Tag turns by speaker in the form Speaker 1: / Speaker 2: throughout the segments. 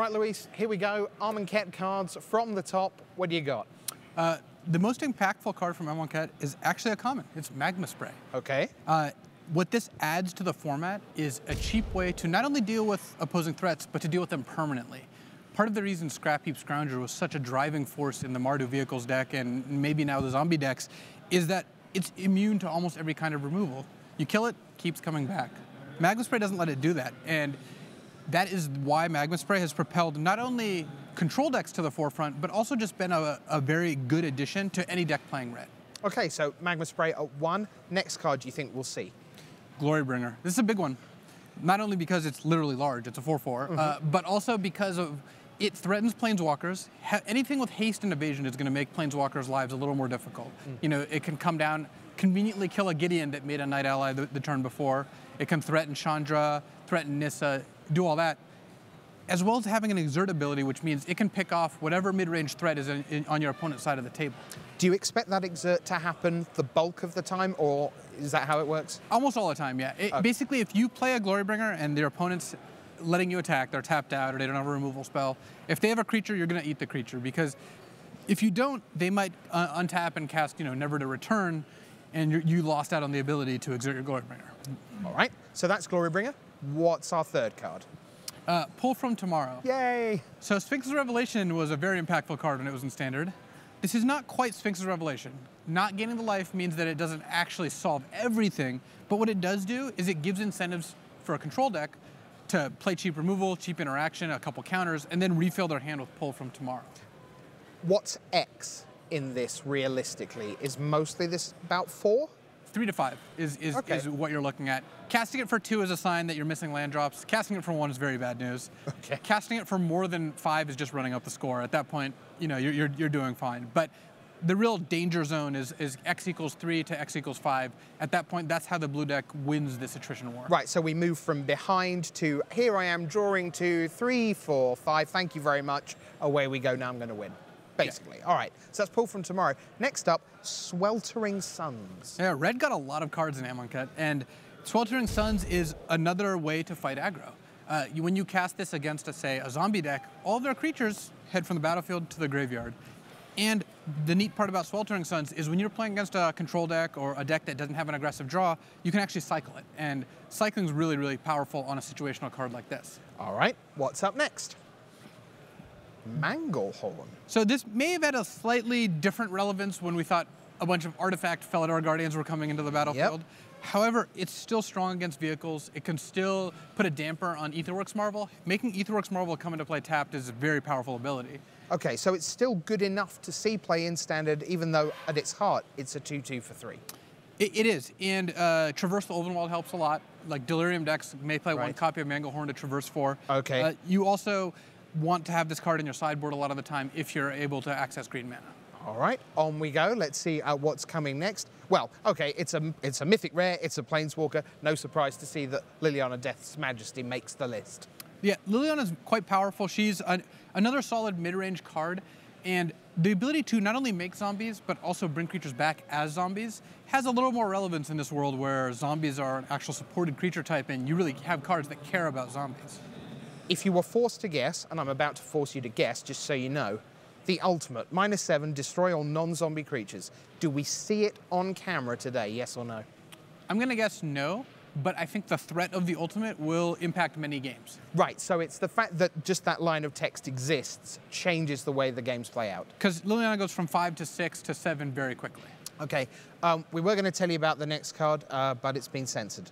Speaker 1: right, Luis, here we go. Amonkhet cards from the top. What do you got?
Speaker 2: The most impactful card from Amonkhet is actually a common. It's Magma Spray.
Speaker 1: Okay.
Speaker 2: What this adds to the format is a cheap way to not only deal with opposing threats, but to deal with them permanently. Part of the reason Scrap Heap Scrounger was such a driving force in the Mardu Vehicles deck, and maybe now the zombie decks, is that it's immune to almost every kind of removal. You kill it, keeps coming back. Magma Spray doesn't let it do that, and that is why Magma Spray has propelled not only control decks to the forefront, but also just been a very good addition to any deck playing red.
Speaker 1: Okay, so Magma Spray at 1. Next card do you think we'll see?
Speaker 2: Glorybringer. This is a big one. Not only because it's literally large, it's a 4/4, but also because of it threatens planeswalkers. Anything with haste and evasion is going to make planeswalkers' lives a little more difficult. You know, it can come down, conveniently kill a Gideon that made a Knight Ally the turn before. It can threaten Chandra, threaten Nissa, do all that. As well as having an exert ability, which means it can pick off whatever mid-range threat is on your opponent's side of the table.
Speaker 1: Do you expect that exert to happen the bulk of the time, or is that how it works?
Speaker 2: Almost all the time, yeah. Basically, if you play a Glorybringer and their opponent's letting you attack, they're tapped out or they don't have a removal spell, if they have a creature, you're going to eat the creature, because if you don't, they might untap and cast, Never to Return, and you lost out on the ability to exert your Glorybringer.
Speaker 1: All right, so that's Glorybringer. What's our third card?
Speaker 2: Pull from Tomorrow.
Speaker 1: Yay!
Speaker 2: So Sphinx's Revelation was a very impactful card when it was in Standard. This is not quite Sphinx's Revelation. Not gaining the life means that it doesn't actually solve everything, but what it does do is it gives incentives for a control deck to play cheap removal, cheap interaction, a couple counters, and then refill their hand with Pull from Tomorrow.
Speaker 1: What's X in this realistically? Is mostly this about 4?
Speaker 2: 3 to 5 is what you're looking at. Casting it for 2 is a sign that you're missing land drops. Casting it for 1 is very bad news.
Speaker 1: Okay.
Speaker 2: Casting it for more than 5 is just running up the score. At that point, you're doing fine. But the real danger zone is X equals 3 to X equals 5. At that point, that's how the blue deck wins this attrition war.
Speaker 1: Right, so we move from behind to here I am drawing 2, 3, 4, 5. Thank you very much. Away we go. Now I'm going to win. Basically. Yeah. All right, so that's Pull from Tomorrow. Next up, Sweltering Suns.
Speaker 2: Yeah, red got a lot of cards in Amonkhet, and Sweltering Suns is another way to fight aggro. When you cast this against, say, a zombie deck, all of their creatures head from the battlefield to the graveyard. And the neat part about Sweltering Suns is when you're playing against a control deck or a deck that doesn't have an aggressive draw, you can actually cycle it. And cycling is really, really powerful on a situational card like this.
Speaker 1: All right, what's up next? Manglehorn.
Speaker 2: So this may have had a slightly different relevance when we thought a bunch of artifact Felidar Guardians were coming into the battlefield. Yep. However, it's still strong against vehicles. It can still put a damper on Aetherworks Marvel. Making Aetherworks Marvel come into play tapped is a very powerful ability.
Speaker 1: Okay, so it's still good enough to see play in Standard, even though at its heart, it's a 2/2 for 3.
Speaker 2: It is, and Traverse the Ulvenwald helps a lot. Like Delirium decks may play one copy of Manglehorn to Traverse 4.
Speaker 1: Okay.
Speaker 2: You also want to have this card in your sideboard a lot of the time if you're able to access green mana.
Speaker 1: All right, on we go. Let's see what's coming next. Well, okay, it's a mythic rare, it's a planeswalker. No surprise to see that Liliana Death's Majesty makes the list.
Speaker 2: Yeah, Liliana's quite powerful. She's another solid mid-range card, and the ability to not only make zombies, but also bring creatures back as zombies has a little more relevance in this world where zombies are an actual supported creature type, and you really have cards that care about zombies.
Speaker 1: If you were forced to guess, and I'm about to force you to guess, just so you know, the ultimate, -7, destroy all non-zombie creatures. Do we see it on camera today, yes or no?
Speaker 2: I'm going to guess no, but I think the threat of the ultimate will impact many games.
Speaker 1: Right, so it's the fact that just that line of text exists changes the way the games play out.
Speaker 2: Because Liliana goes from 5 to 6 to 7 very quickly.
Speaker 1: Okay, we were going to tell you about the next card, but it's been censored.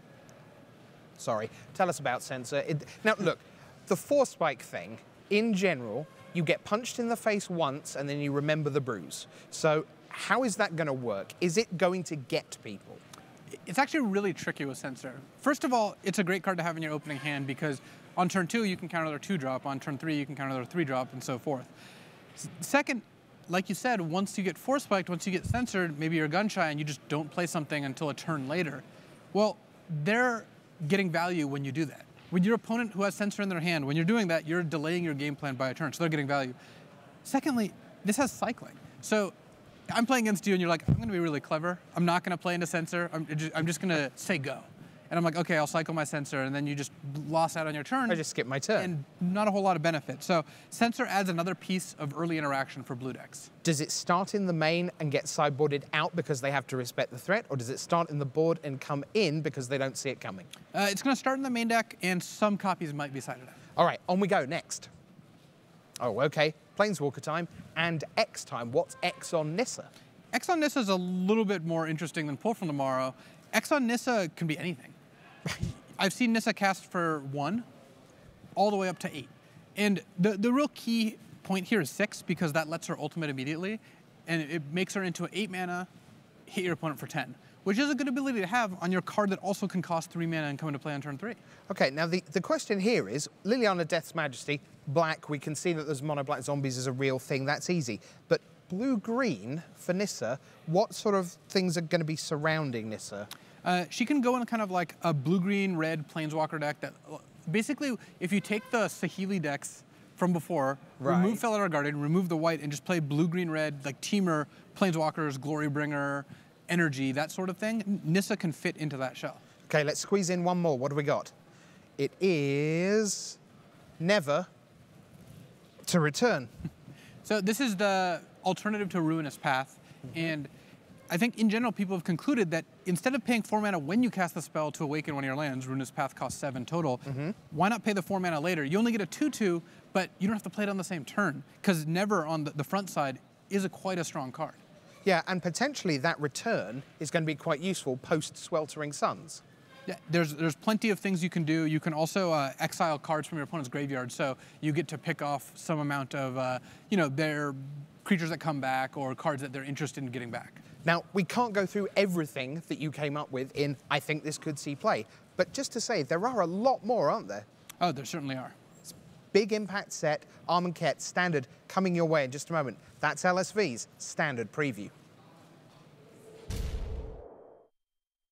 Speaker 1: Sorry, tell us about Censor. Now, look, the Force Spike thing, in general, you get punched in the face once and then you remember the bruise. So how is that going to work? Is it going to get people?
Speaker 2: It's actually really tricky with Censor. First of all, it's a great card to have in your opening hand because on turn 2, you can counter their 2-drop. On turn 3, you can counter their 3-drop, and so forth. Second, like you said, once you get Force Spiked, once you get censored, maybe you're gun shy and you just don't play something until a turn later. Well, they're getting value when you do that. With your opponent who has Censor in their hand, when you're doing that, you're delaying your game plan by a turn, so they're getting value. Secondly, this has cycling. So I'm playing against you and you're like, I'm going to be really clever. I'm not going to play into Censor. I'm just going to say go. and I'm like, okay, I'll cycle my Censor, and then you just lost out on your turn.
Speaker 1: I just skip my turn.
Speaker 2: And not a whole lot of benefit. So Censor adds another piece of early interaction for blue decks.
Speaker 1: Does it start in the main and get sideboarded out because they have to respect the threat, or does it start in the board and come in because they don't see it coming?
Speaker 2: It's going to start in the main deck, and some copies might be sided out.
Speaker 1: All right, on we go. Next. Oh, okay. Planeswalker time and X time. What's X on Nissa?
Speaker 2: X on Nissa is a little bit more interesting than Pull from Tomorrow. X on Nissa can be anything. I've seen Nissa cast for 1 all the way up to 8. And the real key point here is 6, because that lets her ultimate immediately, and it makes her into an 8 mana, hit your opponent for 10, which is a good ability to have on your card that also can cost 3 mana and come into play on turn 3.
Speaker 1: Okay, now the question here is, Liliana Death's Majesty, black, we can see that there's mono-black zombies as a real thing, that's easy. But blue-green for Nissa, what sort of things are going to be surrounding Nissa?
Speaker 2: She can go in kind of like a blue-green-red Planeswalker deck that, basically, if you take the Saheeli decks from before, remove Felidar Guardian, remove the white, and just play blue-green-red, like Teamer, Planeswalkers, Glorybringer, Energy, that sort of thing, Nissa can fit into that shell.
Speaker 1: Okay, let's squeeze in one more. What do we got? It is never to return.
Speaker 2: So this is the alternative to Ruinous Path, and I think in general people have concluded that instead of paying 4 mana when you cast the spell to awaken one of your lands, Ruinous Path costs 7 total, why not pay the 4 mana later? You only get a 2/2, but you don't have to play it on the same turn, because Never on the front side is quite a strong card.
Speaker 1: Yeah, and potentially that return is going to be quite useful post-Sweltering Suns.
Speaker 2: Yeah, there's plenty of things you can do. You can also exile cards from your opponent's graveyard, so you get to pick off some amount of, their creatures that come back or cards that they're interested in getting back.
Speaker 1: Now, we can't go through everything that you came up with in I think this could see play, but just to say, there are a lot more, aren't there?
Speaker 2: Oh, there certainly are.
Speaker 1: Big impact set, Amonkhet, standard, coming your way in just a moment. That's LSV's standard preview.